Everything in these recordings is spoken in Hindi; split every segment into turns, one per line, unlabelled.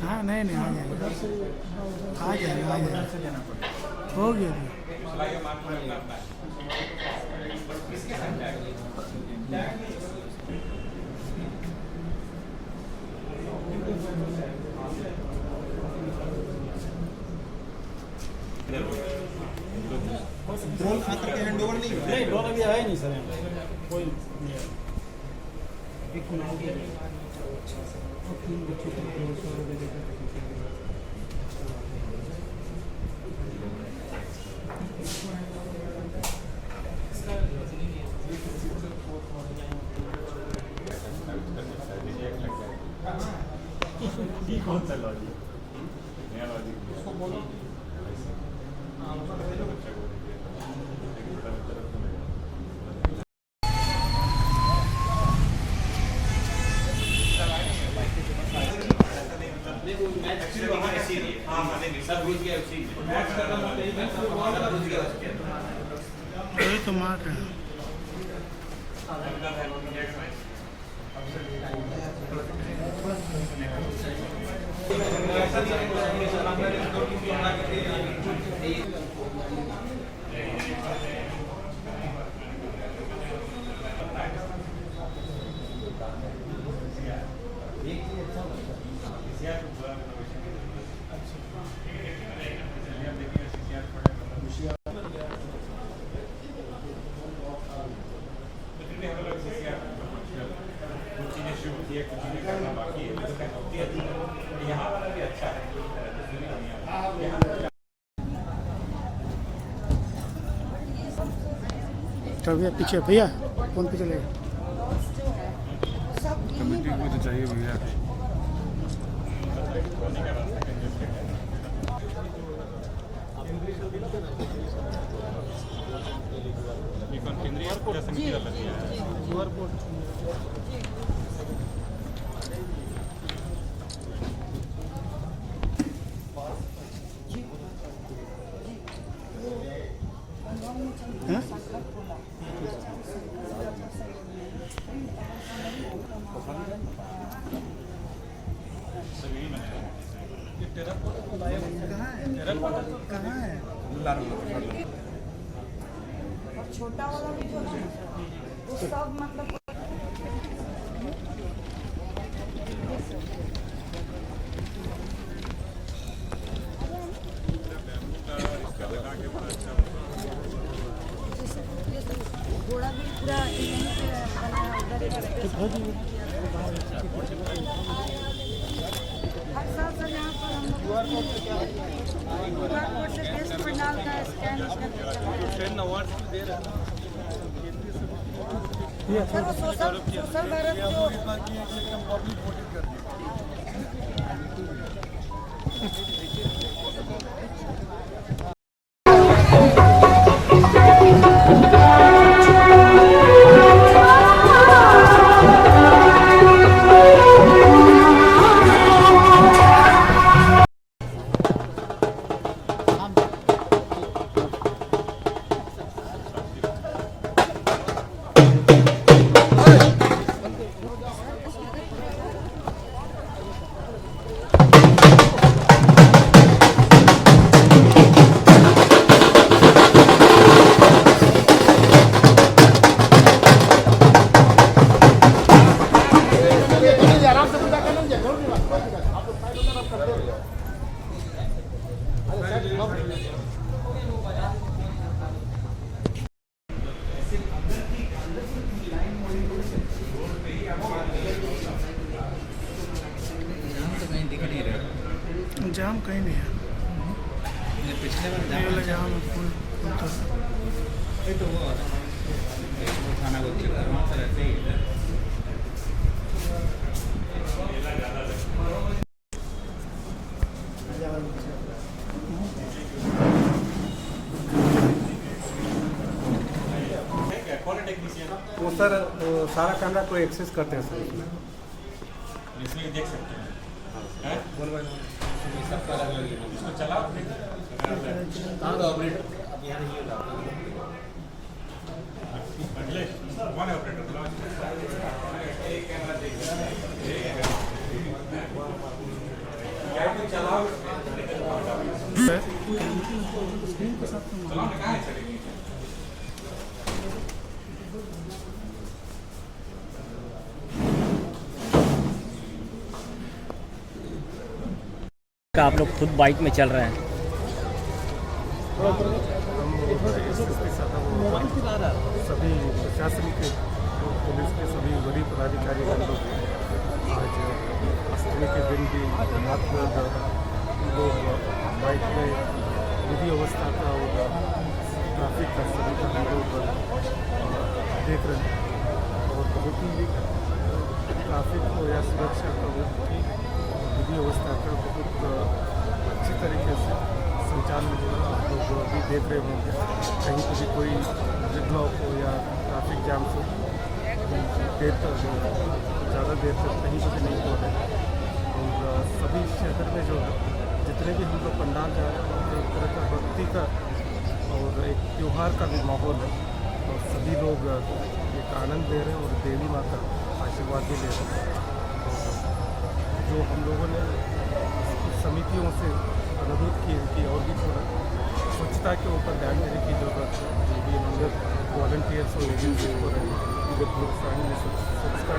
हाँ नहीं नहीं आ जाएगा आ जाएगा आ जाएगा हो गया
ड्रोन खातर के हैंड ओवर नहीं
ड्रोन अभी आया नहीं सर कोई एक तीन बच्चों को
कौन सा लॉजिक नया लॉजिक उसको बोलो
तो मार रहे हैं तो भैया पीछे भैया कौन पे चलेगा
कमेटी को तो चाहिए भैया केंद्रीय पूजा समिति वाला दिया है
कहाँ है
छोटा वाला भी जो है वो सब मतलब घोड़ा भी पूरा यहीं पे हर साल से यहाँ पर हम लोग QR कोड से बेस्ट पंडाल का स्कैन सर वो सोशल भारत जो
जाम कहीं नहीं है।
पिछले
ये लगे हम फूल
खाना को चेक करना रहते ही
वो सर सारा कैमरा को एक्सेस करते हैं सर उसमें
इसमें देख सकते हैं
सबका अलग अलग है
इसको चलाओ
कहाँ का ऑपरेटर अब यहाँ नहीं होगा
अगले कौन है ऑपरेटर चलाओ चलाओ कहाँ है चलेगी
आप लोग खुद बाइक में चल रहे हैं।
सभी प्रशासन के और पुलिस के सभी वरीय पदाधिकारी लोग आज अष्टमी के दिन भी रात में लोग बाइक में विधि अवस्था का और ट्रैफिक का सभी का हम लोग देख रहे हैं और बहुत ही ट्रैफिक को या सुरक्षा का विधि अवस्था का बहुत अच्छी तरीके से संचालन हो रहा है। आप लोग अभी देख रहे होंगे कहीं पर भी कोई डेडलॉक हो या ट्रैफिक जाम से देर तक ज़्यादा देर तक कहीं पर भी नहीं हो रहे और सभी शहर में जो है जितने भी हम लोग पंडाल जा रहे हैं एक तरह का भक्ति का और एक त्यौहार का भी माहौल है और सभी लोग एक आनंद ले रहे हैं और देवी माँ का आशीर्वाद भी ले रहे हैं। जो हम लोगों ने समितियों से अनुरोध किए कि और भी थोड़ा स्वच्छता के ऊपर ध्यान देने की ज़रूरत है। जो भी हम लोग वॉलंटियर्स और एजेंसी को प्रोत्साहन में स्वच्छता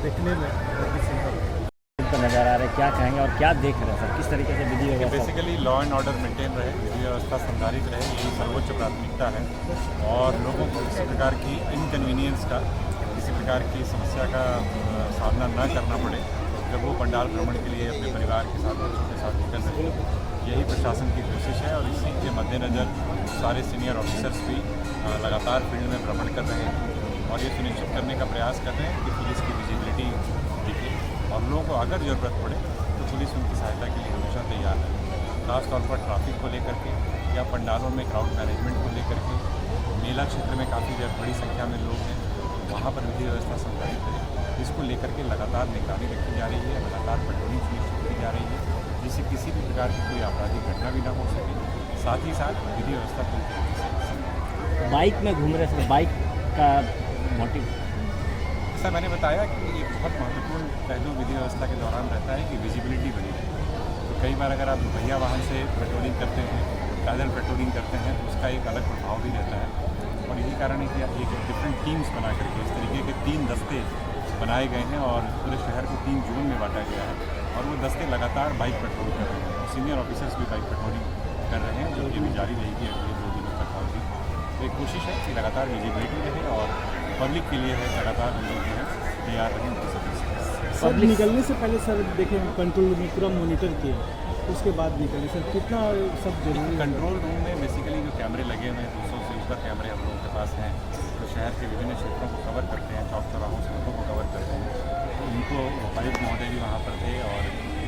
देखने में बहुत ही सुंदर
नज़र आ रहे हैं, क्या कहेंगे और क्या देख रहे हैं सर, किस तरीके से विधि व्यवस्था?
Basically law and order maintain रहे, विधि व्यवस्था संधारित रहे, यही सर्वोच्च प्राथमिकता है और लोगों को किसी प्रकार की इनकन्वीनियंस का, किसी प्रकार की समस्या का सामना न करना पड़े जब वो पंडाल भ्रमण के लिए अपने परिवार के साथ बच्चों के साथ निकल रहे हैं। यही प्रशासन की कोशिश है और इसी के मद्देनज़र सारे सीनियर ऑफिसर्स भी लगातार फील्ड में भ्रमण कर रहे हैं और ये सुनिश्चित करने का प्रयास कर रहे हैं कि पुलिस की विजिबिलिटी दिखे और लोगों को अगर ज़रूरत पड़े तो पुलिस उनकी सहायता के लिए हमेशा तैयार है। खासतौर पर ट्रैफिक को लेकर के या पंडालों में क्राउड मैनेजमेंट को लेकर के, मेला क्षेत्र में काफ़ी बड़ी संख्या में लोग हैं, वहाँ पर विधि व्यवस्था संचालित है। इसको लेकर के लगातार निगरानी रखी जा रही है, लगातार पेट्रोलिंग सुनिश्चित की जा रही है जिससे किसी भी प्रकार की कोई आपराधिक घटना भी ना हो सके। साथ ही साथ विधि व्यवस्था पूरी तरीके से
बाइक में घूम रहे सर, बाइक का मोटिव
सर मैंने बताया कि एक बहुत महत्वपूर्ण पहलू विधि व्यवस्था के दौरान रहता है कि विजिबिलिटी बनी रहे। तो कई बार अगर आप दुपहिया वाहन से पेट्रोलिंग करते हैं, पैदल पेट्रोलिंग करते हैं तो उसका एक अलग प्रभाव भी रहता है और यही कारण है कि एक डिफरेंट टीम्स बना करके इस तरीके के 3 दस्ते बनाए गए हैं और पूरे शहर को 3 जोन में बांटा गया है और वो दस्ते लगातार बाइक पेट्रोल कर रहे हैं और सीनियर ऑफिसर्स भी बाइक पेट्रोलिंग कर रहे हैं जो कि भी जारी रहेगी अगले 2 दिनों तक और भी। तो एक कोशिश है कि लगातार विजिबिलिटी रहे और पब्लिक के लिए है लगातार हम लोग जो है तैयार रहें उनकी सभी।
सर निकलने से पहले सर देखें कंट्रोल रूम में पूरा मॉनिटर किया, उसके बाद निकले सर कितना सब जरूरी।
कंट्रोल रूम में बेसिकली जो कैमरे लगे हुए हैं 200 से ऊपर कैमरे हम लोगों के पास हैं जो शहर के विभिन्न क्षेत्रों को कवर करते हैं, चौक चौराहों सड़कों को कवर करते हैं। तो उनको उपायुक्त महोदय भी वहाँ पर थे और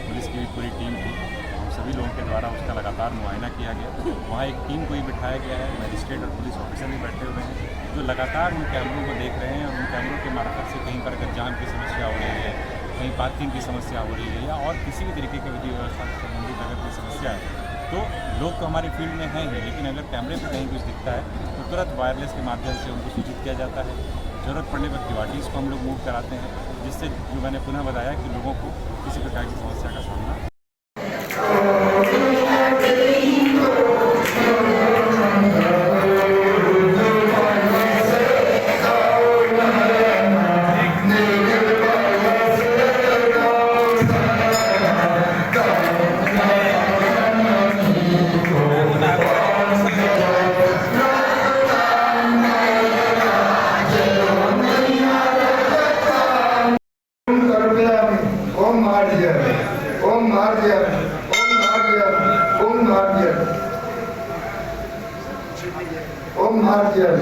पुलिस की भी पूरी टीम थी। हम सभी लोगों के द्वारा उसका लगातार मुआयना किया गया। वहाँ एक टीम को ही बिठाया गया है, मजिस्ट्रेट और पुलिस ऑफिसर भी बैठे हुए हैं जो लगातार उन कैमरों को देख रहे हैं और उन कैमरों के मार्फत से कहीं पर अगर जाम की समस्या हो रही है, कहीं पार्किंग की समस्या हो रही है या और किसी भी तरीके की विधि व्यवस्था से संबंधित अगर कोई समस्या है तो लोग तो हमारी फील्ड में हैं ही, लेकिन अगर कैमरे पर कहीं कुछ दिखता है तो तुरंत वायरलेस के माध्यम से उनको सूचित किया जाता है। ज़रूरत पड़ने पर क्यूआरटीज़ को हम लोग मूव कराते हैं जिससे जो मैंने पुनः बताया कि लोगों को किसी प्रकार की समस्या का सामना
ओम मार्जन ओम मार्जन ओम मार्जन ओम मार्जन ओम मार्जन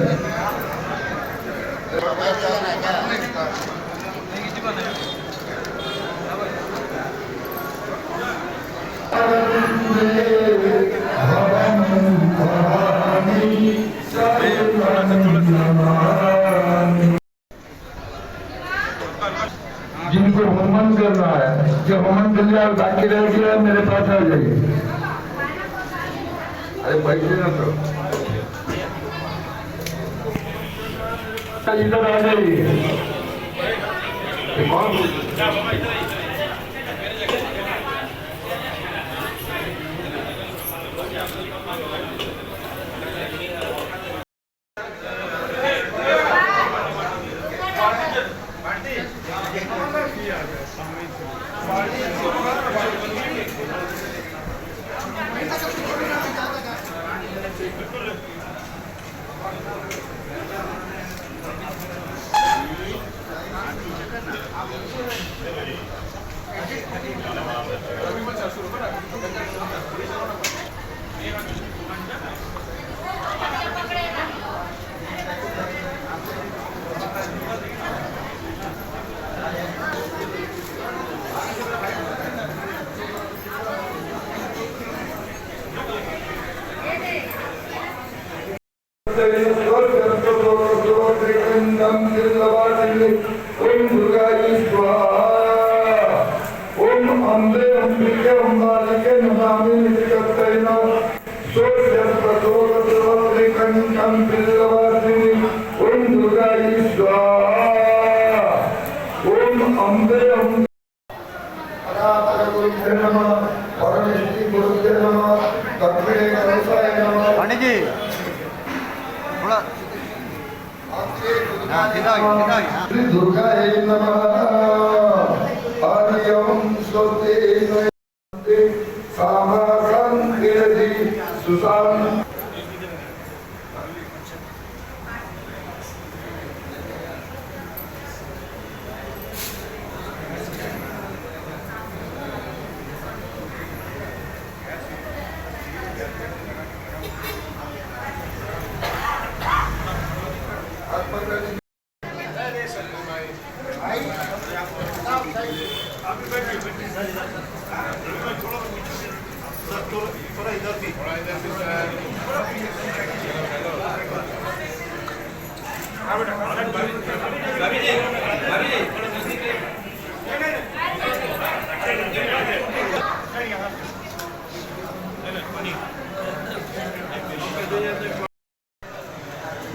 जिनको होमन करना है, जो होमन कर लिया बाकी रह गया मेरे पास आ जाइए। अरे बैठिए ना तो इधर आ जाइए। ओम दुर्गाई स्वाहा ओम अम्बे अंबिके अम्बालिके नमामि नित्यत्तैना सोऽस्यस्वतोगतोत्रिकण्ठं बिल्लवासिनि ओम दुर्गाई स्वाहा ओम अम्बे गुरुभ्यो नमः परमेश्वरी गुरुभ्यो नमः दक्षिणे गणेशाय नमः।
पंडित जी थोड़ा
श्री दुर्गाय नमः। हरि ओम स्वस्ति सामासंकृति सुसाम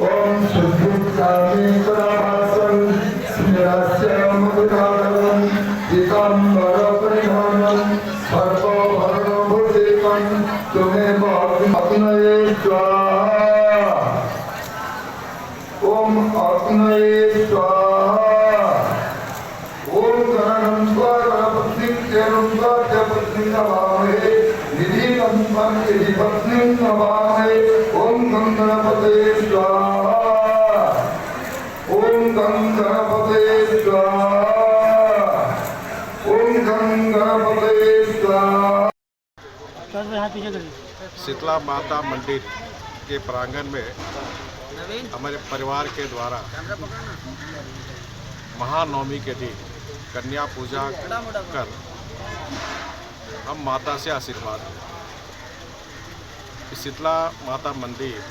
ओम शुद्धिकामेकरासन स्मिरास्यम विधानम दिगंबरपरिधानम सर्वभरणभूतिकं त्वमेव अग्नये स्वाहा ओम अग्नये स्वाहा ओम गणनं स्वागणपत्नीं स्वागणपत्नीं नमामहे निधिं पत्नीं नमामहे ओम गणपतये स्वाहा ओम गणपतये स्वाहा ओम गणपतये स्वाहा।
शीतला माता मंदिर के प्रांगण में हमारे परिवार के द्वारा महानवमी के दिन कन्या पूजा कर हम माता से आशीर्वाद लें। शीतला माता मंदिर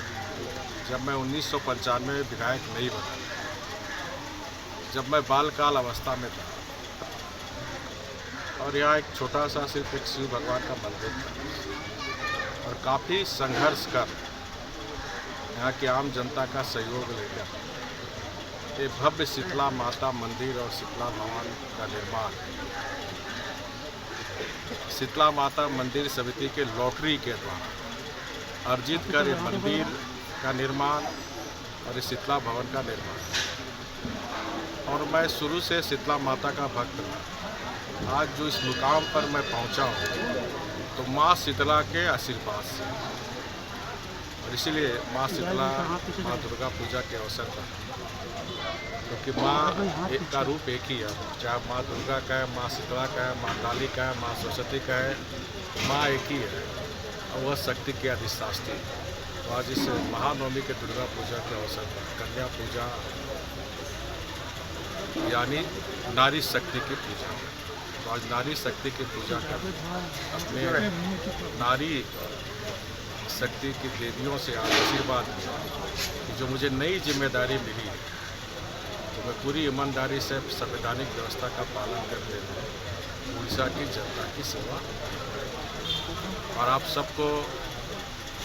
जब मैं 1995 में विधायक नहीं बना, जब मैं बालकाल अवस्था में था और यहाँ एक छोटा सा सिर्फ एक शिव भगवान का मंदिर था और काफ़ी संघर्ष कर यहाँ की आम जनता का सहयोग लेकर ये भव्य शीतला माता मंदिर और शीतला भवन का निर्माण शीतला माता मंदिर समिति के लॉटरी के द्वारा अर्जित कर ये मंदिर का निर्माण और इस शीतला भवन का निर्माण। और मैं शुरू से शीतला माता का भक्त रहा। आज जो इस मुकाम पर मैं पहुंचा हूं तो माँ शीतला के आशीर्वाद से, और इसीलिए माँ शीतला माँ दुर्गा पूजा के अवसर पर
क्योंकि माँ एक का रूप एक ही है, चाहे माँ दुर्गा का है, माँ शीतला का है, माँ काली का है, माँ सरस्वती का है, माँ एक ही है और वह शक्ति की अधिष्ठात्री। तो आज इस महानवमी के दुर्गा पूजा के अवसर पर कन्या पूजा यानी नारी शक्ति की पूजा। तो आज नारी शक्ति की पूजा कर अपने नारी शक्ति की देवियों से आज आशीर्वाद लिया कि जो मुझे नई जिम्मेदारी मिली है तो मैं पूरी ईमानदारी से संवैधानिक व्यवस्था का पालन करते हुए उड़ीसा की जनता की सेवा और आप सबको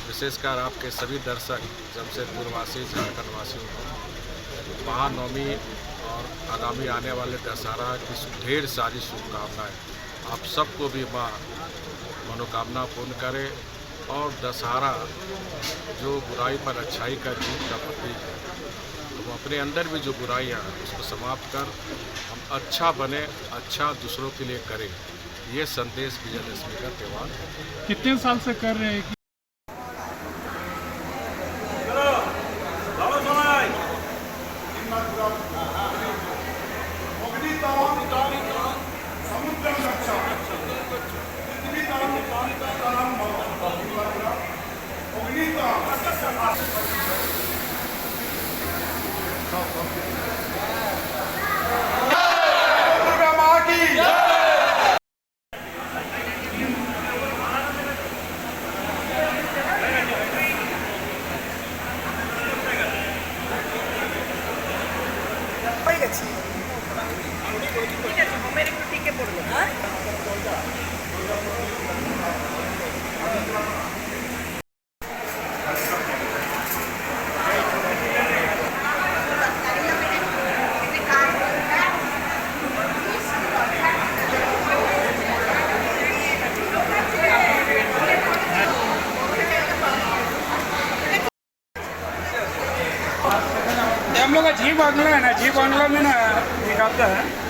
विशेषकर आपके सभी दर्शक जमशेदपुर वासी झारखंड वासियों को महानवमी और आगामी आने वाले दशहरा की ढेर सारी शुभकामनाएं। आप सबको भी माँ मनोकामना पूर्ण करे और दशहरा जो बुराई पर अच्छाई का जीत का प्रतीक है तो अपने अंदर भी जो बुराइयाँ हैं उसको समाप्त कर हम अच्छा बने, अच्छा दूसरों के लिए करें, ये संदेश विजयदशमी का त्यौहार है।
कितने साल से कर रहे हैं? हम लोग का जी बांग्ला है ना, जी बांग्ला में ना निकालता है।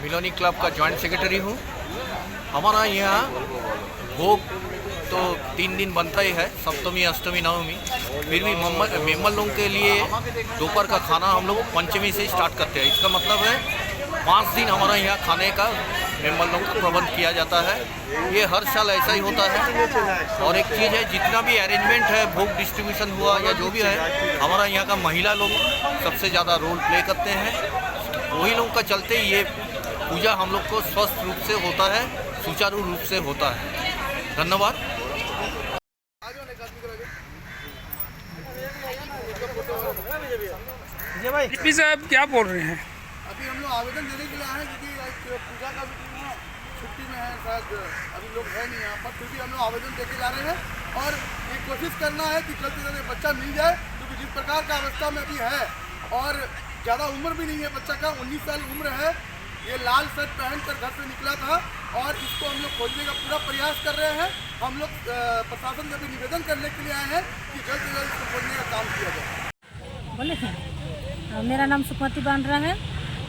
मिलोनी क्लब का जॉइंट सेक्रेटरी हूँ। हमारा यहाँ भोग तो 3 दिन बनता ही है, सप्तमी अष्टमी नवमी। फिर भी मेम्बर लोगों के लिए दोपहर का खाना हम लोग पंचमी से स्टार्ट करते हैं। इसका मतलब है 5 दिन हमारा यहाँ खाने का मेम्बर लोगों का प्रबंध किया जाता है। ये हर साल ऐसा ही होता है। और एक चीज़ है, जितना भी अरेंजमेंट है, भोग डिस्ट्रीब्यूशन हुआ या जो भी है, हमारा यहाँ का महिला लोग सबसे ज़्यादा रोल प्ले करते हैं। वही लोगों का चलते ये पूजा हम लोग को स्वस्थ रूप से होता है, सुचारू रूप से होता है। धन्यवाद।
जी साहब क्या बोल रहे हैं?
अभी हम लोग आवेदन देने के लिए आए हैं क्योंकि पूजा का छुट्टी में है, शायद अभी लोग हैं नहीं यहाँ पर, फिर भी हम लोग आवेदन देके जा रहे हैं और ये कोशिश करना है कि जल्द से जल्द बच्चा मिल जाए, क्योंकि जिस प्रकार का अवस्था में अभी है और ज़्यादा उम्र भी नहीं है बच्चा का, 19 साल उम्र है। ये लाल शर्ट पहनकर घर से निकला था और इसको हम लोग खोजने का पूरा प्रयास कर रहे हैं। हम लोग प्रशासन से भी निवेदन करने के लिए आए हैं कि जल्द से जल्द इसको खोजने का काम किया जाए।
बोले थे मेरा नाम सुखमती बांड्रा है।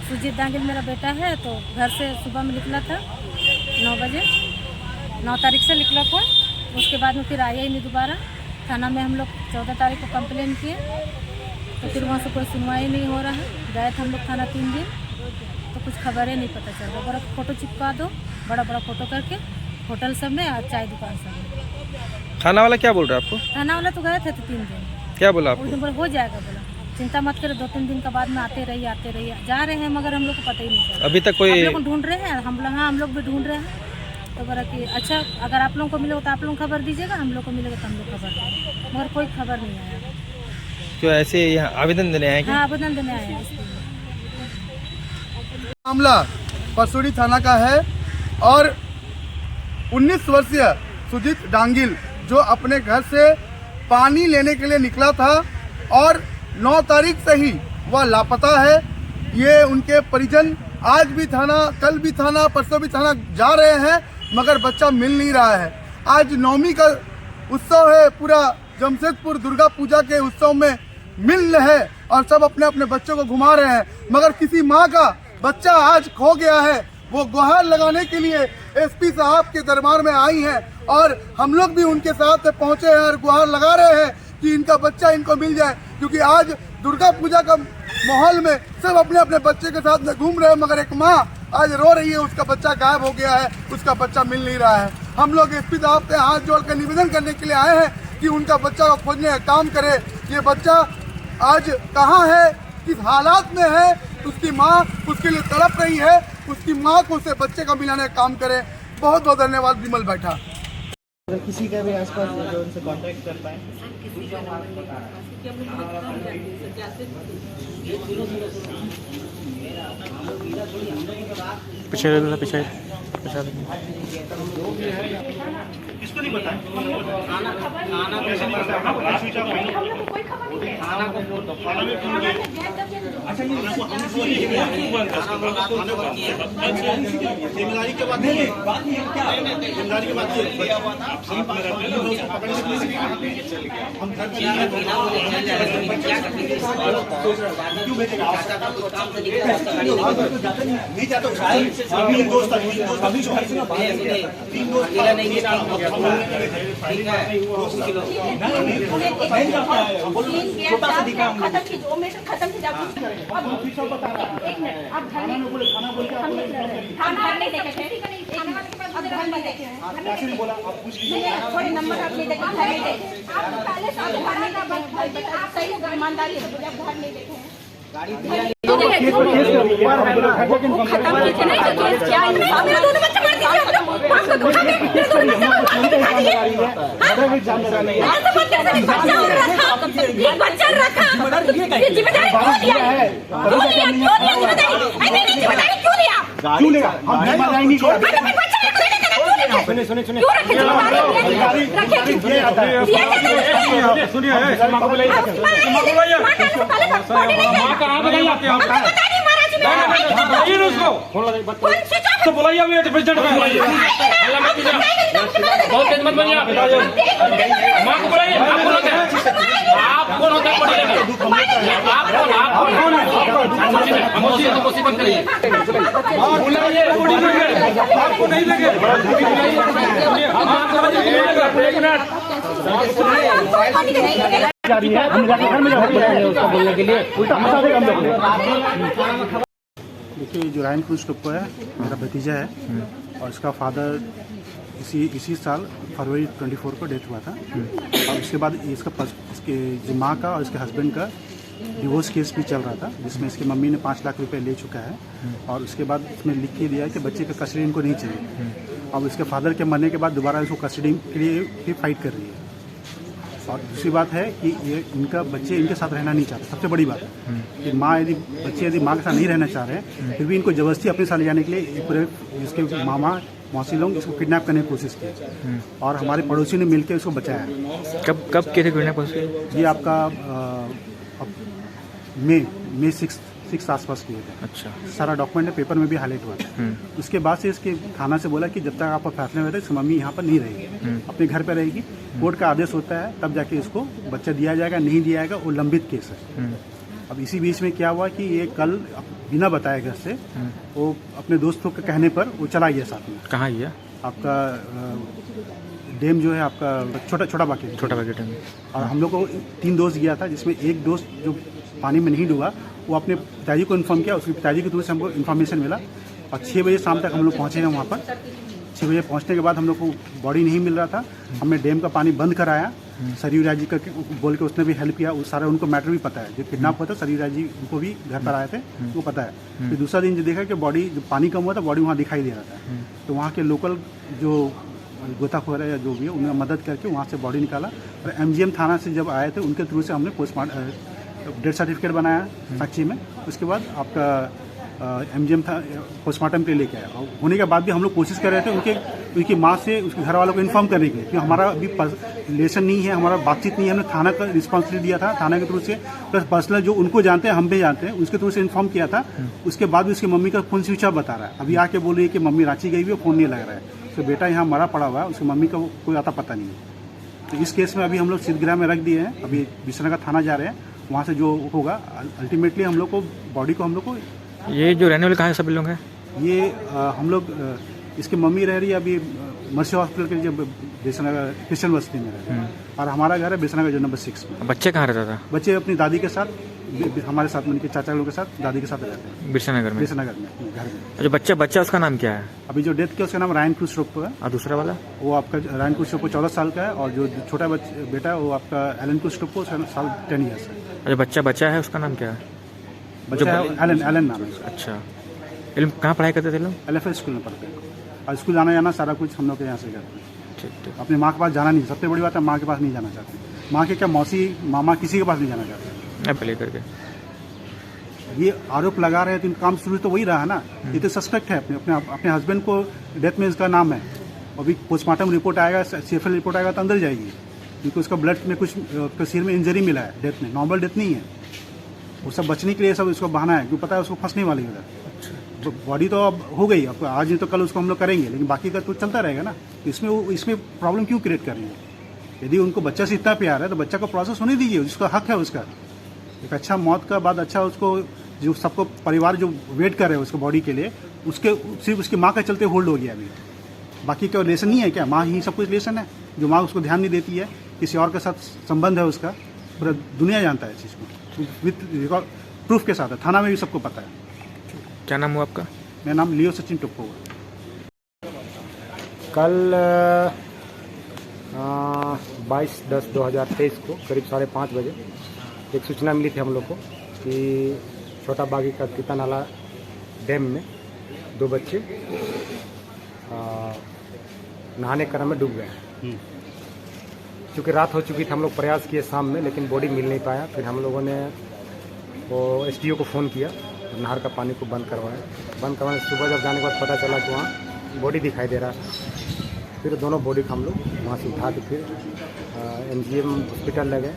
सुजीत दांगिल मेरा बेटा है। तो घर से सुबह में निकला था 9 बजे, 9 तारीख से निकला था। उसके बाद में फिर आया ही नहीं दोबारा। थाना में हम लोग 14 तारीख को कंप्लेन किए, तो फिर वहाँ से कोई सुनवाई नहीं हो रहा है। गए थे हम लोग थाना 3 दिन, तो कुछ खबर ही नहीं पता चल रहा। बड़ा फ़ोटो चिपका दो, बड़ा बड़ा फ़ोटो करके होटल सब में और चाय दुकान सब में।
थाना वाला क्या बोल रहा है आपको?
थाना वाला तो गए थे तो 3 दिन।
क्या बोला आपको?
उस दिन बोला हो जाएगा, बोला चिंता मत करो, 2-3 दिन के बाद में आते रहिए जा रहे हैं, मगर हम लोग को पता ही नहीं चला।
अभी तक कोई
आप लोग ढूंढ रहे हैं, हम लोग भी ढूंढ रहे हैं। तो बोला कि अच्छा अगर आप लोगों को मिलेगा तो आप लोग खबर दीजिएगा, हम लोग को मिलेगा तो हम लोग खबर देंगे, मगर कोई खबर नहीं आया।
जो ऐसे यहाँ आवेदन देने आए
हाँ, आवेदन देने आए हैं इसके लिए।
मामला पसोड़ी थाना का है और 19 वर्षीय सुजीत डांगिल जो अपने घर से पानी लेने के लिए निकला था और 9 तारीख से ही वह लापता है। ये उनके परिजन आज भी थाना, कल भी थाना, परसों भी थाना जा रहे हैं, मगर बच्चा मिल नहीं रहा है। आज नवमी का उत्सव है, पूरा जमशेदपुर दुर्गा पूजा के उत्सव में मिल है और सब अपने अपने बच्चों को घुमा रहे हैं, मगर किसी माँ का बच्चा आज खो गया है। वो गुहार लगाने के लिए एसपी साहब के दरबार में आई हैं और हम लोग भी उनके साथ पहुंचे हैं और गुहार लगा रहे हैं कि इनका बच्चा इनको मिल जाए, क्योंकि आज दुर्गा पूजा का माहौल में सब अपने अपने बच्चे के साथ में घूम रहे हैं, मगर एक माँ आज रो रही है, उसका बच्चा गायब हो गया है, उसका बच्चा मिल नहीं रहा है। हम लोग एसपी साहब से हाथ जोड़कर निवेदन करने के लिए आए हैं कि उनका बच्चा को खोजने का काम करे। ये बच्चा आज कहाँ है, किस हालात में है, उसकी माँ उसके लिए तड़प रही है, उसकी माँ को उसे बच्चे का मिलाने का काम करे। बहुत बहुत धन्यवाद। विमल बैठा।
अगर किसी का भी आसपास जो उनसे कांटेक्ट कर पाए। पीछे
किसको नहीं बताया? जिम्मेदारी के बाद जिम्मेदारी के बाद क्यों भेजेगा? नहीं जाता दोस्त
थोड़े नंबर आप नहीं देखे, आप पहले साथ भरने का आप सही ईमानदारी से बोले, आप घर नहीं देखे हैं।
तो बुलाइए अभी प्रेसिडेंट में बहुत तेज मत बनिए, माँ को बुलाइए। आप कौन होते हैं? मुसीबत करिए, आपको नहीं लगे।
देखिए, जो रायन कुंज टुप्पो है मेरा भतीजा है और इसका फादर इसी साल फरवरी 24 को डेथ हुआ था। और उसके बाद इसके जो माँ का और इसके हस्बैंड का डिवोर्स केस भी चल रहा था, जिसमें इसकी मम्मी ने 5 लाख रुपए ले चुका है और उसके बाद इसमें लिख के दिया कि बच्चे का कस्टडी इनको नहीं चाहिए। अब इसके फादर के मरने के बाद दोबारा इसको कस्टडी के लिए भी फाइट कर रही है। और दूसरी बात है कि ये इनका बच्चे इनके साथ रहना नहीं चाहते। सबसे बड़ी बात है कि बच्चे यदि माँ के साथ नहीं रहना चाह रहे हैं, फिर भी इनको जबरदस्ती अपने साथ ले जाने के लिए पूरे इसके मामा मौसी लोग इसको किडनैप करने की कोशिश की और हमारे पड़ोसी ने मिलकर इसको बचाया।
कब किए थे किडनैप कोशिश?
ये आपका मई 6 आसपास किए थे।
अच्छा।
सारा डॉक्यूमेंट पेपर में भी हाईलाइट हुआ था। उसके बाद से इसके थाना से बोला कि जब तक आपका फैसला हुआ था इसकी मम्मी यहाँ पर नहीं रहेगी, अपने घर पर रहेगी। कोर्ट का आदेश होता है तब जाके इसको बच्चा दिया जाएगा, नहीं दिया जाएगा वो लंबित केस है। अब इसी बीच में क्या हुआ कि ये कल बिना बताए घर से वो अपने दोस्तों के कहने पर वो चला गया साथ में।
कहाँ गया? आपका
डेम जो है आपका छोटा बाकी
में।
और हम लोग को 3 दोस्त गया था, जिसमें एक दोस्त जो पानी में नहीं डूबा वो अपने पिताजी को इन्फॉर्म किया। उसके पिताजी की तरफ से हमको इन्फॉर्मेशन मिला और 6 बजे शाम तक हम लोग पहुँचे हैं वहाँ पर। 6 बजे पहुँचने के बाद हम लोग को बॉडी नहीं मिल रहा था। हमने डैम का पानी बंद कराया सरयू राय जी का बोल के उसने भी हेल्प किया, उस सारा उनको मैटर भी पता है। जो किडनैप हुआ था सरयू राय जी उनको भी घर पर आए थे, उनको पता है। फिर दूसरा दिन जो देखा कि बॉडी, जो पानी कम हुआ था बॉडी वहाँ दिखाई दे रहा था, तो वहाँ के लोकल जो गोताखोर है या जो भी है उन्होंने मदद करके वहाँ से बॉडी निकाला। और MGM थाना से जब आए थे उनके थ्रू से हमने पोस्टमार्टम डेथ सर्टिफिकेट बनाया साक्षी में। उसके बाद आपका MGM था पोस्टमार्टम के लिए लेके आया। और होने के बाद भी हम लोग कोशिश कर रहे थे उनकी माँ से, उसके घर वालों को इन्फॉर्म करने के लिए, क्योंकि हमारा अभी रिलेशन नहीं है, हमारा बातचीत नहीं है। हमने थाना का रिस्पॉन्सिबिलिटी दिया था, थाना के थ्रू से, प्लस पर्सनल जो उनको जानते हैं हम भी जानते हैं उसके थ्रू से इन्फॉर्म किया था। उसके बाद भी उसकी मम्मी का फोन स्विच ऑफ बता रहा है। अभी आके बोल रही है कि मम्मी रांची गई हुई है, फ़ोन नहीं लग रहा है। उसका बेटा यहाँ मरा पड़ा हुआ है, उसकी मम्मी का कोई आता पता नहीं है। तो इस केस में अभी हम लोग सिद्धगृह में रख दिए हैं। अभी बिसनगर थाना जा रहे हैं, वहाँ से जो होगा अल्टीमेटली हम लोग को बॉडी को हम लोग को।
ये जो रहने वाले कहाँ सभी लोग हैं?
ये हम लोग इसकी मम्मी रह रही है अभी मर्सी हॉस्पिटल के जब बिसनगर क्रिश्चियन बस्ती में रह रही है, और हमारा घर है बिसनगर जो नंबर 6 में।
बच्चे कहाँ रहता था?
बच्चे अपनी दादी के साथ, हमारे साथ में, उनके चाचा लोगों के साथ, दादी के साथ रहते हैं
बिसनगर में
घर में।
जो बच्चा उसका नाम क्या है?
अभी जो डेथ किया उसका नाम रायन क्रूज टोप्पो है।
और दूसरा वाला? वो
आपका रायन क्रूज टोप्पो 14 साल का है, और जो छोटा बेटा है वो आपका एलन क्रूज टोप्पो साल 10 ईयर्स है।
जो बच्चा है उसका नाम क्या है?
बच्चा एलन नाम है उसका।
अच्छा, कहाँ पढ़ाई करते थे लोग?
LFA स्कूल में पढ़ते हैं, और स्कूल जाना जाना सारा कुछ हम लोग के यहाँ से करते हैं।
ठीक।
अपनी माँ के पास जाना नहीं, सबसे बड़ी बात है माँ के पास नहीं जाना चाहते। माँ के क्या, मौसी मामा किसी के पास नहीं जाना चाहते।
अब लेकर के
ये आरोप लगा रहे हैं, तो इनका काम शुरू तो वही रहा ना। ये तो सस्पेक्ट है, अपने हस्बैंड को डेथ में इसका नाम है। अभी पोस्टमार्टम रिपोर्ट आएगा, CFL रिपोर्ट आएगा तो अंदर जाएगी, क्योंकि उसका ब्लड में कुछ सिर में इंजरी मिला है डेथ में, नॉर्मल डेथ नहीं है। वो सब बचने के लिए सब इसको बहाना है, क्योंकि पता है उसको फंसने वाली है। बॉडी तो अब हो गई, अब आज नहीं तो कल उसको हम लोग करेंगे, लेकिन बाकी का तो चलता रहेगा ना। इसमें प्रॉब्लम क्यों क्रिएट कर रही है? यदि उनको बच्चा से इतना प्यार है तो बच्चा को प्रोसेस होने दीजिए, उसका हक है उसका। एक अच्छा मौत का बाद अच्छा उसको, जो सबको परिवार जो वेट कर रहे हैं उसको बॉडी के लिए, उसके सिर्फ उसकी माँ का चलते होल्ड हो गया। अभी बाकी का रिलेशन नहीं है क्या? माँ ही सब कुछ रिलेशन है। जो माँ उसको ध्यान नहीं देती है, किसी और के साथ संबंध है उसका, पूरा दुनिया जानता है इस चीज़ को, विथ रिकॉर्ड प्रूफ के साथ है। थाना में भी सबको पता है।
क्या नाम हुआ आपका?
मेरा नाम लियो सचिन टोप्पो है।
कल 22/10/2023 को करीब 5:30 बजे एक सूचना मिली थी हम लोग को कि छोटा बागी का किता नाला डैम में 2 बच्चे नहाने क्रम में डूब गए हैं। चूँकि रात हो चुकी थी, हम लोग प्रयास किए शाम में, लेकिन बॉडी मिल नहीं पाया। फिर हम लोगों ने वो SDO को फ़ोन किया, नहर का पानी को बंद करवाने सुबह जब जाने के बाद पता चला कि वहाँ बॉडी दिखाई दे रहा है। फिर दोनों बॉडी को हम लोग वहाँ से उठा के फिर MGM हॉस्पिटल ले गए।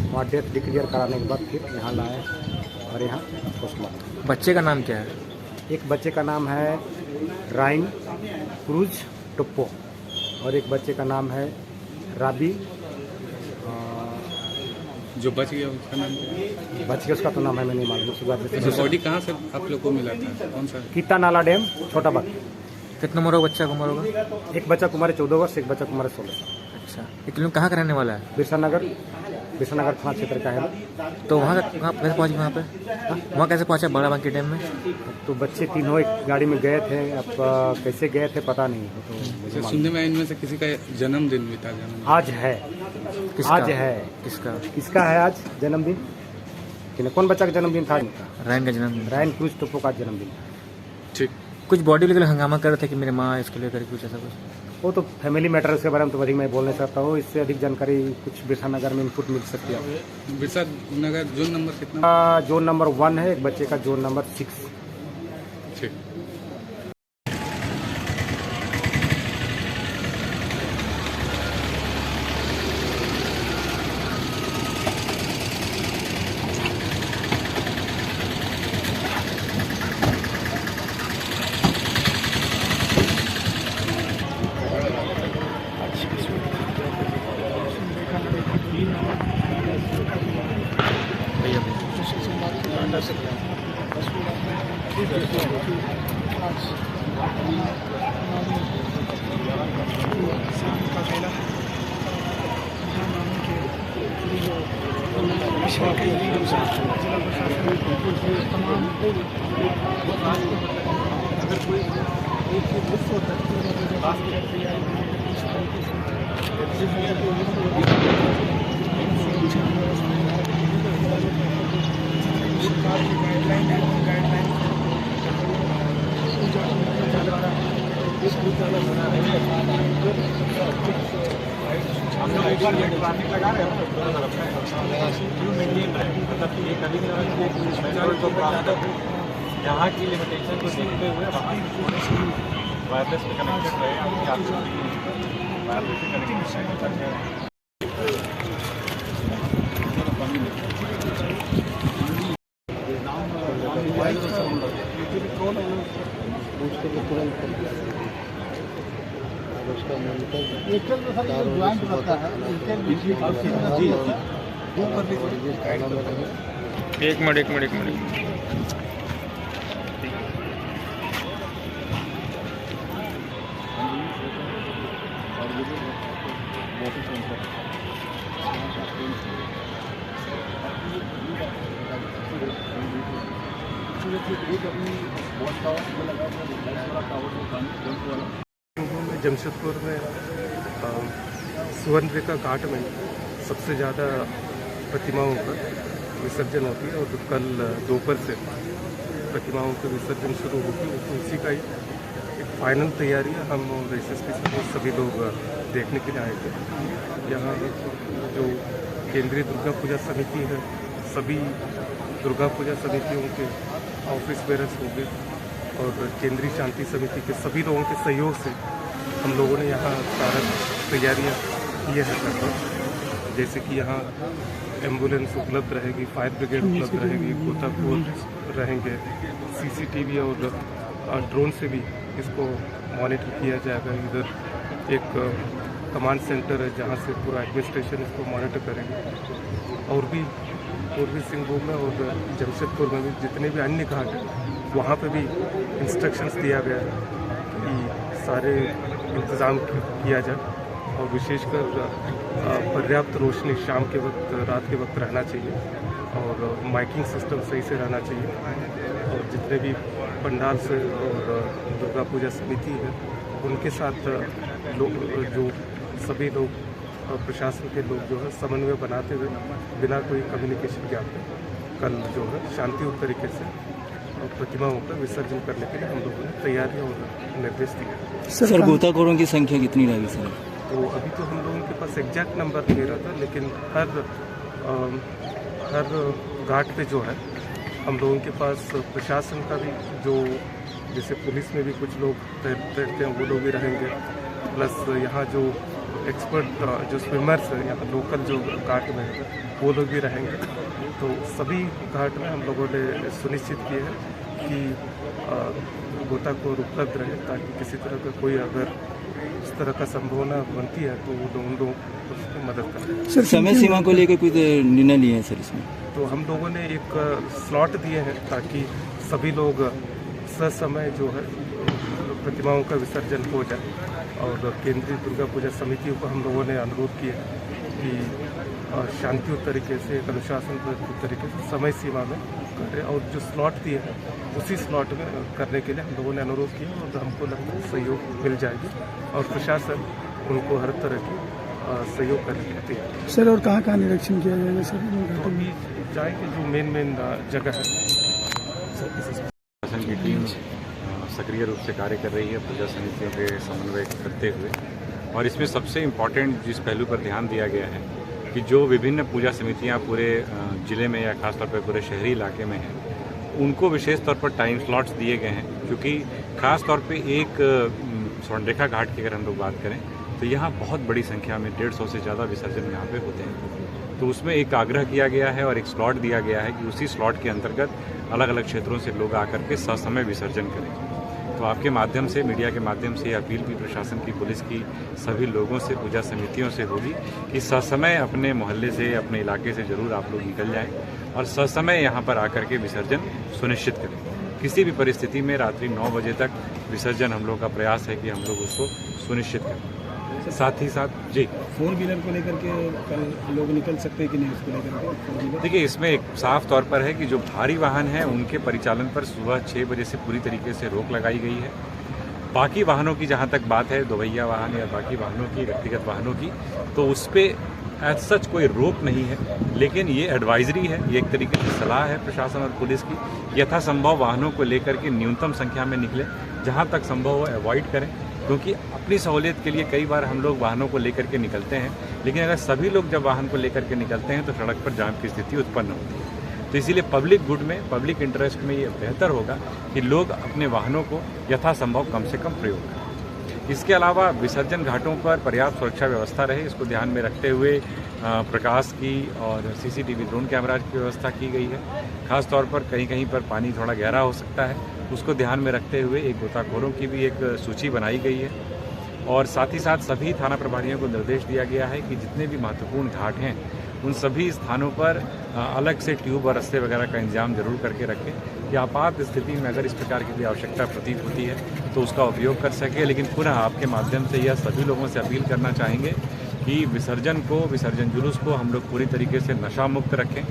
वहाँ डेथ डिक्लेयर कराने के बाद फिर यहाँ लाए और यहाँ पोस्टमार्टम।
बच्चे का नाम क्या है?
एक बच्चे का नाम है रायन क्रूज टोप्पो और एक बच्चे का नाम है राबी।
जो बच गया उसका नाम क्या है?
बच गया उसका तो नाम है, मैं नहीं मालूम।
बॉडी कहाँ से आप लोग को मिला था? कौन सा?
किता नाला डैम, छोटा बाग।
कितना उम्र होगा बच्चा का? उम्र होगा
एक बच्चा को उम्र 14 वर्ष, एक बच्चा को उम्र 16 साल।
अच्छा, एक लोग कहाँ का रहने वाला है?
बिरसानगर थाना क्षेत्र का है।
तो वहाँ कैसे पहुँच? वहाँ कैसे पहुँचा बड़ा बांकी डैम में?
तो बच्चे तीनों एक गाड़ी में गए थे, अब कैसे गए थे पता नहीं। तो
सुनने में इनमें से किसी का जन्मदिन भी था?
आज है। आज है। किसका है आज जन्मदिन? कौन बच्चा का जन्मदिन था?
रायन का जन्मदिन।
रायन क्रूज टोप्पो का जन्मदिन।
ठीक।
कुछ बॉडी लेकर हंगामा कर रहे थे कि मेरे माँ इसको लेकर कुछ ऐसा कुछ?
वो तो फैमिली मैटर के बारे में तो अधिक मैं बोल नहीं सकता हूँ। इससे अधिक जानकारी कुछ बिरसानगर में इनपुट मिल सकती है।
बिरसानगर जोन नंबर कितना?
जोन नंबर 1 है, एक बच्चे का जोन नंबर 6।
ठीक।
अगर कोई
हम लोग एक बार ट्रैफिक लगा रहे हैं दोनों तरफ क्यों मेंटेन रहे, मतलब ये कभी यहाँ की लिमिटेशन को देखते हुए वहाँ वायरलेस पे कनेक्टेड रहे, वायरलेस पे कनेक्टेड रहे।
एक मिनट
जमशेदपुर में सुवर्णरेखा घाट में सबसे ज़्यादा प्रतिमाओं का विसर्जन होती है और कल दोपहर से प्रतिमाओं का विसर्जन शुरू होगी, तो उसी का ही एक फाइनल तैयारी है। हम और एसएसपी सभी लोग देखने के लिए आए थे। यहाँ जो केंद्रीय दुर्गा पूजा समिति है, सभी दुर्गा पूजा समितियों के ऑफिस बेरर्स हो गए और केंद्रीय शांति समिति के सभी लोगों के सहयोग से हम लोगों ने यहाँ सारा तैयारियाँ की है लगभग। जैसे कि यहाँ एम्बुलेंस उपलब्ध रहेगी, फायर ब्रिगेड उपलब्ध रहेगी, गोताखोर रहेंगे, सीसीटीवी और ड्रोन से भी इसको मॉनिटर किया जाएगा। इधर एक कमांड सेंटर है जहाँ से पूरा एडमिनिस्ट्रेशन इसको मॉनिटर करेंगे। और भी पूर्वी सिंहभूम में और जमशेदपुर में भी जितने भी अन्य घाट हैं वहाँ पे भी इंस्ट्रक्शंस दिया गया है कि सारे इंतज़ाम किया जाए और विशेषकर पर्याप्त रोशनी शाम के वक्त, रात के वक्त रहना चाहिए और माइकिंग सिस्टम सही से रहना चाहिए। और जितने भी पंडाल से और दुर्गा पूजा समिति है उनके साथ लोग जो सभी लोग प्रशासन के लोग जो है समन्वय बनाते हुए बिना कोई कम्युनिकेशन गैप कल जो है शांतिपूर्ण तरीके से प्रतिमाओं का विसर्जन करने के लिए हम लोगों ने तैयारियां और निर्देश दिए।
सर गोताखोरों की संख्या कितनी रहेगी सर?
तो अभी तो हम लोगों के पास एग्जैक्ट नंबर नहीं रहता, लेकिन हर घाट पे जो है हम लोगों के पास प्रशासन का भी जो जैसे पुलिस में भी कुछ लोग तैरते हैं वो लोग भी रहेंगे, प्लस यहाँ जो एक्सपर्ट जो स्विमर्स हैं यहाँ लोकल जो घाट में वो लोग भी रहेंगे। तो सभी घाट में हम लोगों ने सुनिश्चित किए हैं कि गोताखोर उपलब्ध रहे ताकि किसी तरह का कोई अगर इस तरह का संभावना बनती है तो वो लोग उसकी मदद करें।
सर समय सीमा को लेकर कोई निर्णय लिए हैं सर इसमें?
तो हम लोगों ने एक स्लॉट दिए हैं ताकि सभी लोग ससमय जो है प्रतिमाओं का विसर्जन हो जाए। और केंद्रीय दुर्गा पूजा समितियों को हम लोगों ने अनुरोध किया कि शांतिपूर्ण तरीके से, एक अनुशासनबद्ध तरीके से समय सीमा में करें और जो स्लॉट दिए हैं उसी स्लॉट में करने के लिए हम लोगों ने अनुरोध किया और हमको लगता है सहयोग मिल जाएगी और प्रशासन उनको हर तरह की सहयोग करने के लिए।
सर और कहाँ निरीक्षण किया जाएगा सर?
तो भी जाएंगे जो मेन जगह है।
प्रशासन की टीम सक्रिय रूप से कार्य कर रही है पूजा समितियों के समन्वय करते हुए, और इसमें सबसे इम्पॉर्टेंट जिस पहलू पर ध्यान दिया गया है कि जो विभिन्न पूजा समितियां पूरे ज़िले में या खासतौर पर पूरे शहरी इलाके में हैं उनको विशेष तौर पर टाइम स्लॉट्स दिए गए हैं, क्योंकि खास तौर पे एक स्वर्णरेखा घाट की अगर हम लोग बात करें तो यहाँ बहुत बड़ी संख्या में 150 से ज़्यादा विसर्जन यहाँ पे होते हैं। तो उसमें एक आग्रह किया गया है और एक स्लॉट दिया गया है कि उसी स्लॉट के अंतर्गत अलग अलग क्षेत्रों से लोग आकर के ससमय विसर्जन करें। तो आपके माध्यम से, मीडिया के माध्यम से अपील भी प्रशासन की, पुलिस की, सभी लोगों से, पूजा समितियों से होगी कि ससमय अपने मोहल्ले से, अपने इलाके से जरूर आप लोग निकल जाएं और ससमय यहाँ पर आकर के विसर्जन सुनिश्चित करें। किसी भी परिस्थिति में रात्रि 9 बजे तक विसर्जन हम लोग का प्रयास है कि हम लोग उसको सुनिश्चित करें। साथ ही साथ जी
4 व्हीलर को लेकर के कल लोग निकल सकते हैं कि नहीं, उसको लेकर के?
देखिए, इसमें एक साफ तौर पर है कि जो भारी वाहन है उनके परिचालन पर सुबह 6 बजे से पूरी तरीके से रोक लगाई गई है। बाकी वाहनों की जहां तक बात है, दोपहिया वाहन या बाकी वाहनों की, व्यक्तिगत वाहनों की, तो उस पर एज सच कोई रोक नहीं है, लेकिन ये एडवाइजरी है, ये एक तरीके की सलाह है प्रशासन और पुलिस की। यथासंभव वाहनों को लेकर के न्यूनतम संख्या में निकले, जहाँ तक संभव हो अवॉइड करें। क्योंकि अपनी सहूलियत के लिए कई बार हम लोग वाहनों को लेकर के निकलते हैं, लेकिन अगर सभी लोग जब वाहन को लेकर के निकलते हैं तो सड़क पर जाम की स्थिति उत्पन्न होती है। तो इसीलिए पब्लिक गुड में, पब्लिक इंटरेस्ट में ये बेहतर होगा कि लोग अपने वाहनों को यथासंभव कम से कम प्रयोग करें। इसके अलावा विसर्जन घाटों पर पर्याप्त सुरक्षा व्यवस्था रहे, इसको ध्यान में रखते हुए प्रकाश की और CCTV ड्रोन कैमराज की व्यवस्था की गई है। खास तौर पर कहीं कहीं पर पानी थोड़ा गहरा हो सकता है, उसको ध्यान में रखते हुए एक गोताखोरों की भी एक सूची बनाई गई है। और साथ ही साथ सभी थाना प्रभारियों को निर्देश दिया गया है कि जितने भी महत्वपूर्ण घाट हैं उन सभी स्थानों पर अलग से ट्यूब और रस्ते वगैरह का इंतजाम जरूर करके रखें कि आपात स्थिति में अगर इस प्रकार की कोई आवश्यकता प्रतीत होती है तो उसका उपयोग कर सके। लेकिन पुनः आपके माध्यम से यह सभी लोगों से अपील करना चाहेंगे कि विसर्जन जुलूस को हम लोग पूरी तरीके से नशा मुक्त रखें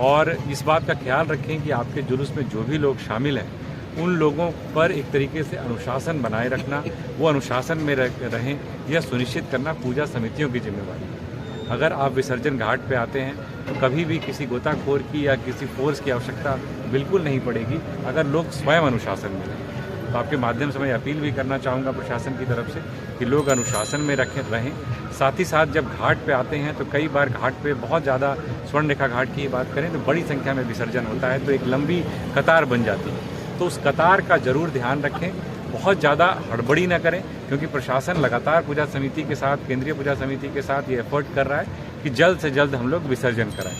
और इस बात का ख्याल रखें कि आपके जुलूस में जो भी लोग शामिल हैं उन लोगों पर एक तरीके से अनुशासन बनाए रखना, वो अनुशासन में रहें, यह सुनिश्चित करना पूजा समितियों की जिम्मेवारी है। अगर आप विसर्जन घाट पे आते हैं तो कभी भी किसी गोताखोर की या किसी फोर्स की आवश्यकता बिल्कुल नहीं पड़ेगी अगर लोग स्वयं अनुशासन में रहें। तो आपके माध्यम से मैं अपील भी करना चाहूँगा प्रशासन की तरफ से कि लोग अनुशासन में रहें। साथ ही साथ जब घाट पे आते हैं तो कई बार घाट पे बहुत ज़्यादा स्वर्ण रेखा घाट की बात करें तो बड़ी संख्या में विसर्जन होता है, तो एक लंबी कतार बन जाती है। तो उस कतार का जरूर ध्यान रखें, बहुत ज़्यादा हड़बड़ी न करें, क्योंकि प्रशासन लगातार पूजा समिति के साथ, केंद्रीय पूजा समिति के साथ ये एफर्ट कर रहा है कि जल्द से जल्द हम लोग विसर्जन कराएं,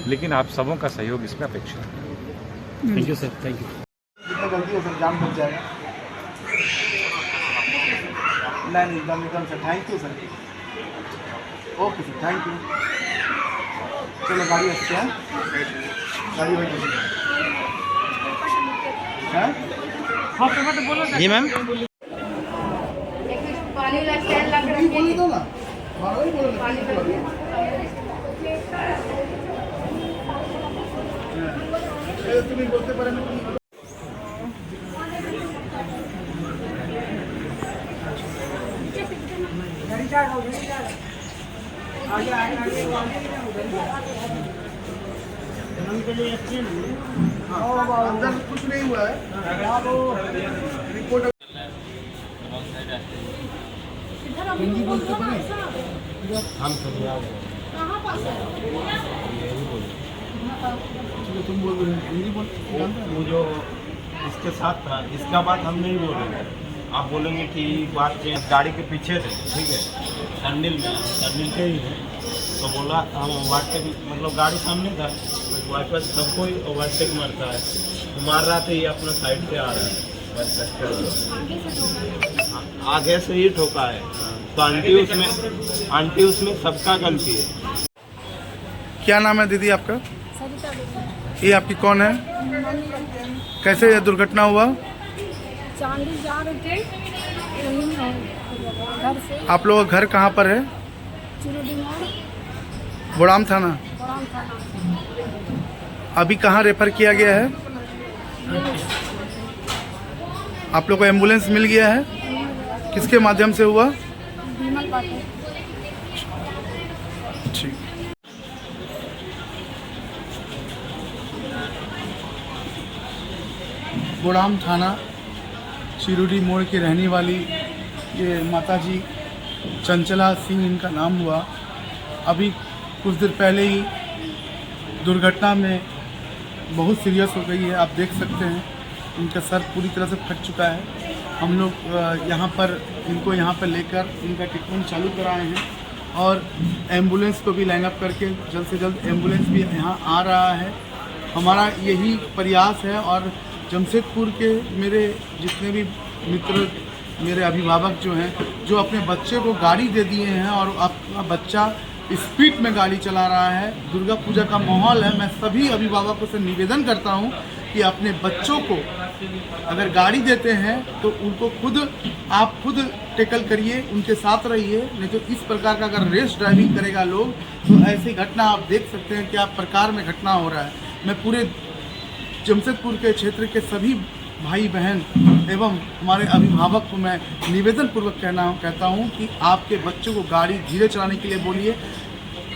लेकिन आप सबों का सहयोग इसमें अपेक्षित है।
Thank you sir, thank you.
जितना जल्दी हो सर जाम बच जाएगा। नहीं एकदम sir, thank you sir. Okay sir, thank you. चलो गाड़ी अच्छी है, गाड़ी वही
जी मैम।
बोली दो ना, बारह ही बोलो। तुम्हें बोलते पर अंदर कुछ नहीं हुआ है। रिपोर्ट हिंदी बोलते पड़े हम तुम बोल रहे हिंदी बोल,
वो जो इसके साथ था इसका बात हम नहीं बोल रहे हैं। आप बोलेंगे कि बात गाड़ी के पीछे थे, ठीक है, टर्निल के ही है, तो बोला हम ओवरटेक, मतलब गाड़ी सामने था, वाइपर सबको ही ओवरटेक मारता है, मार रहा था, ये अपना साइड से आ रहा है, आगे से ही ठोका है। तो आंटी उसमें सबका गलती है।
क्या नाम है दीदी आपका? ये आपकी कौन है? कैसे यह दुर्घटना हुआ?
चांदी जा रहे थे घर से।
आप लोगों का घर कहाँ पर है? बोड़ाम थाना। अभी कहाँ रेफर किया गया है? आप लोग को एम्बुलेंस मिल गया है? किसके माध्यम से हुआ? ठीक। बोड़ाम थाना शिरोडी मोड़ की रहने वाली ये माताजी चंचला सिंह इनका नाम हुआ। अभी कुछ देर पहले ही दुर्घटना में बहुत सीरियस हो गई है। आप देख सकते हैं इनका सर पूरी तरह से फट चुका है। हम लोग यहाँ पर इनको यहाँ पर लेकर इनका ट्रीटमेंट चालू कराए हैं और एम्बुलेंस को भी लाइन अप करके जल्द से जल्द एम्बुलेंस भी यहाँ आ रहा है। हमारा यही प्रयास है और जमशेदपुर के मेरे जितने भी मित्र, मेरे अभिभावक जो हैं, जो अपने बच्चे को गाड़ी दे दिए हैं और अपना बच्चा स्पीड में गाड़ी चला रहा है, दुर्गा पूजा का माहौल है, मैं सभी अभिभावकों से निवेदन करता हूं कि अपने बच्चों को अगर गाड़ी देते हैं तो उनको आप खुद टेकल करिए, उनके साथ रहिए। नहीं तो इस प्रकार का अगर रेस ड्राइविंग करेगा लोग तो ऐसी घटना आप देख सकते हैं क्या प्रकार में घटना हो रहा है। मैं पूरे जमशेदपुर के क्षेत्र के सभी भाई बहन एवं हमारे अभिभावक को मैं निवेदन पूर्वक कहता हूं कि आपके बच्चों को गाड़ी धीरे चलाने के लिए बोलिए,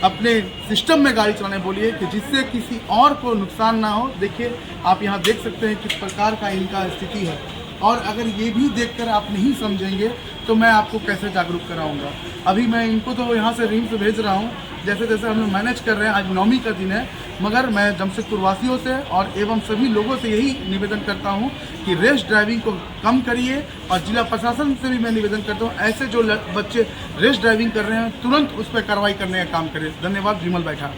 अपने सिस्टम में गाड़ी चलाने बोलिए कि जिससे किसी और को नुकसान ना हो। देखिए आप यहाँ देख सकते हैं किस प्रकार का इनका स्थिति है और अगर ये भी देखकर आप नहीं समझेंगे तो मैं आपको कैसे जागरूक कराऊंगा। अभी मैं इनको तो यहाँ से रिम्स भेज रहा हूँ, जैसे जैसे हम लोग मैनेज कर रहे हैं। आज 9वीं का दिन है, मगर मैं जमशेदपुर वासियों से और एवं सभी लोगों से यही निवेदन करता हूँ कि रेश ड्राइविंग को कम करिए, और जिला प्रशासन से भी मैं निवेदन करता हूँ ऐसे जो बच्चे रेश ड्राइविंग कर रहे हैं तुरंत उस पर कार्रवाई करने का काम करें। धन्यवाद। विमल बैठा।